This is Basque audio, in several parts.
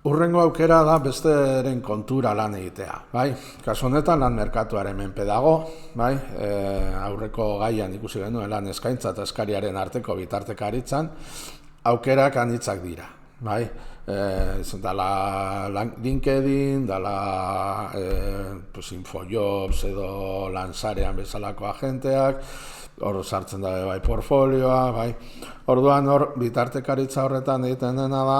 Hurrengo aukera da besteren kontura lan egitea, bai? Kasu honetan lan merkatuaren menpe dago, bai? Aurreko gaian ikusi genuen lan eskaintza eta eskariaren arteko bitartekaritzan, aukerak anitzak dira, bai? Dala LinkedIn, dala pues Infojobs edo Lansarean bezalako agenteak, hor sartzen da bai portfolioa, bai. Orduan hor bitartekaritza horretan egiten dena da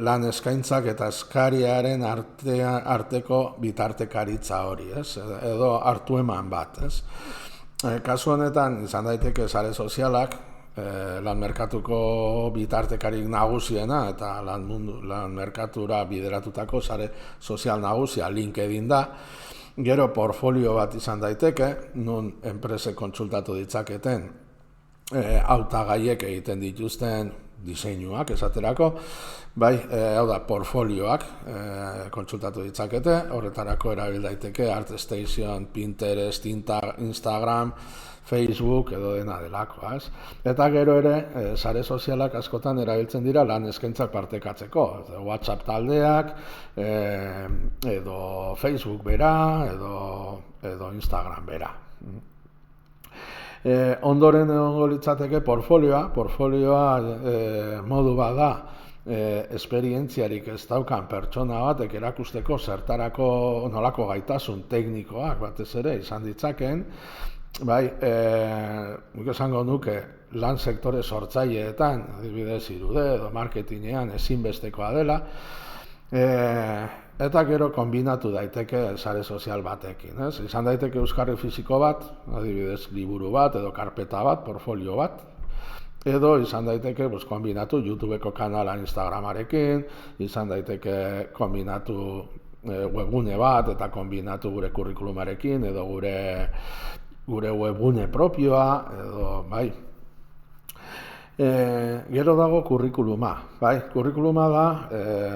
lan eskaintzak eta eskariaren arteko bitartekaritza hori, ez? Edo hartu eman bat, ez? Kasu honetan izan daiteke sare sozialak, lan merkatuko bitartekarik nagusiena eta lan merkatura bideratutako sare sozial nagusia LinkedIn da. Gero portfolio bat izan daiteke, nun enpresek kontsultatu ditzaketen hautagaiek egiten dituzten diseinuak esaterako, bai, hau da, portfolioak kontsultatu ditzakete, horretarako erabil daiteke ArtStation, Pinterest, Instagram, Facebook edo dena delakoa, ez? Eta gero ere, sare sozialak askotan erabiltzen dira lan eskaintzak partekatzeko, WhatsApp taldeak, edo Facebook bera, edo Instagram bera. Ondoren egongo litzateke portfolioa modu bat da, esperientziarik ez daukan pertsona batek erakusteko zertarako nolako gaitasun teknikoak batez ere izan ditzakeen, bai, nik esango nuke lan sektore sortzaileetan, adibidez irude edo marketingean ezinbestekoa dela, eta gero kombinatu daiteke sare sozial batekin, ez? Izan daiteke euskarri fisiko bat, adibidez liburu bat edo karpeta bat, portfolio bat, edo izan daiteke kombinatu YouTubeko kanala Instagramarekin, izan daiteke kombinatu webgune bat eta kombinatu gure kurrikulumarekin edo gure webgune propioa, edo, bai. Gero dago kurrikuluma, bai. Kurrikuluma da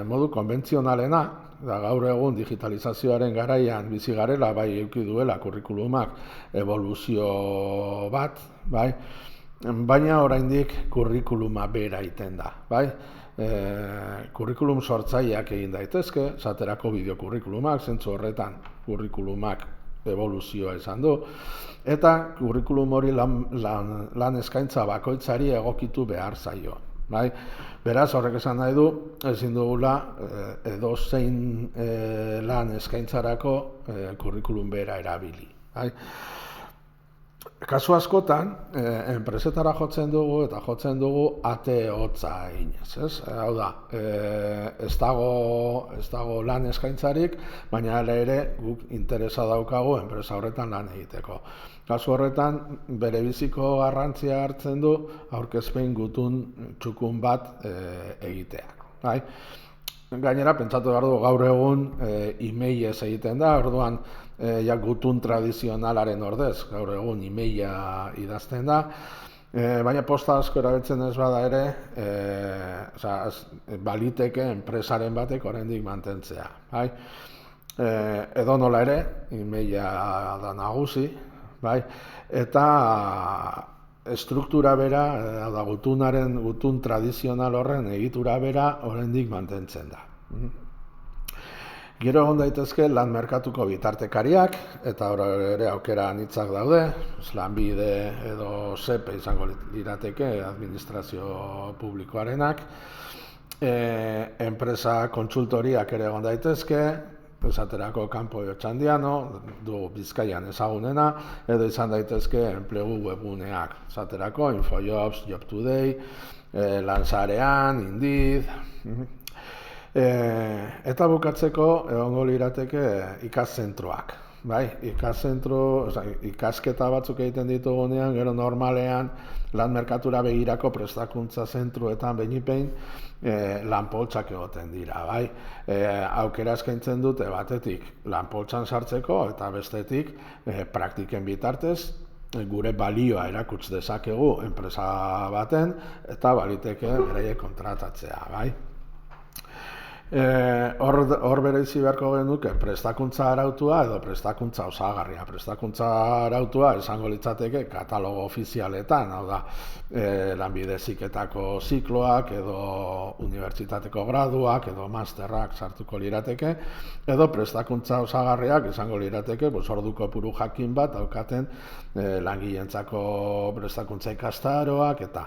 modu konbentzionalena, da gaur egun digitalizazioaren garaian bizi garela, bai, eduki duela kurrikulumak eboluzio bat, bai. Baina oraindik kurrikuluma bera egiten da, bai. Kurrikulum sortzaileak egin daitezke, esaterako bideokurrikulumak, zentzu horretan kurrikulumak evoluzioa izan du, eta kurrikulum hori lan eskaintza bakoitzari egokitu behar zaio. Bai? Beraz, horrek esan nahi du, ezin dugula edozein lan eskaintzarako kurrikulum bera erabili. Bai? Kasu askotan, enpresetara jotzen dugu ate hotza eginez, ez? Hau da, ez dago lan eskaintzarik, baina ere guk interesa daukagu enpresa horretan lan egiteko. Kasu horretan, bere biziko garrantzia hartzen du aurkezpen gutun txukun bat egiteak. Bai? Gainera, pentsatu behar dugu gaur egun e-mailez egiten da, orduan gutun tradizionalaren ordez, gaur egun e-maila idazten da, baina posta asko erabiltzen ez bada ere, baliteke enpresaren batek oraindik mantentzea. Bai? Edo nola ere, e-maila da nagusi, bai? Eta estruktura bera, da gutun tradizional horren egitura bera oraindik mantentzen da. Gero egon daitezke lan merkatuko bitartekariak, eta hor ere aukera anitzak daude, Lanbide edo SEPE izango lirateke administrazio publikoarenak, enpresa kontsultoriak ere egon daitezke, esaterako Campo de Otxandiano, du Bizkaian ezagunena, edo izan daitezke enplegu webguneak, esaterako Infojobs, Job Today, Lansarean, Indeed, eta bukatzeko egongo lirateke ikaszentroak. Bai, ikasketa batzuk egiten ditugunean, gero normalean lan merkatura begirako prestakuntza zentruetan behin lanpoltsak egoten dira, bai. Aukera eskaintzen dute batetik lanpoltsan sartzeko eta bestetik praktiken bitartez gure balioa erakuts dezakegu enpresa baten eta baliteke beraiek kontratatzea, bai. Hor bereizi beharko genuke prestakuntza arautua edo prestakuntza osagarria. Prestakuntza arautua esango litzateke katalogo ofizialetan, hau da, lanbide heziketako zikloak edo unibertsitateko graduak edo masterrak sartuko lirateke, edo prestakuntza osagarriak esango lirateke ordu kopuru jakin bat daukaten langileentzako prestakuntza ikastaroak eta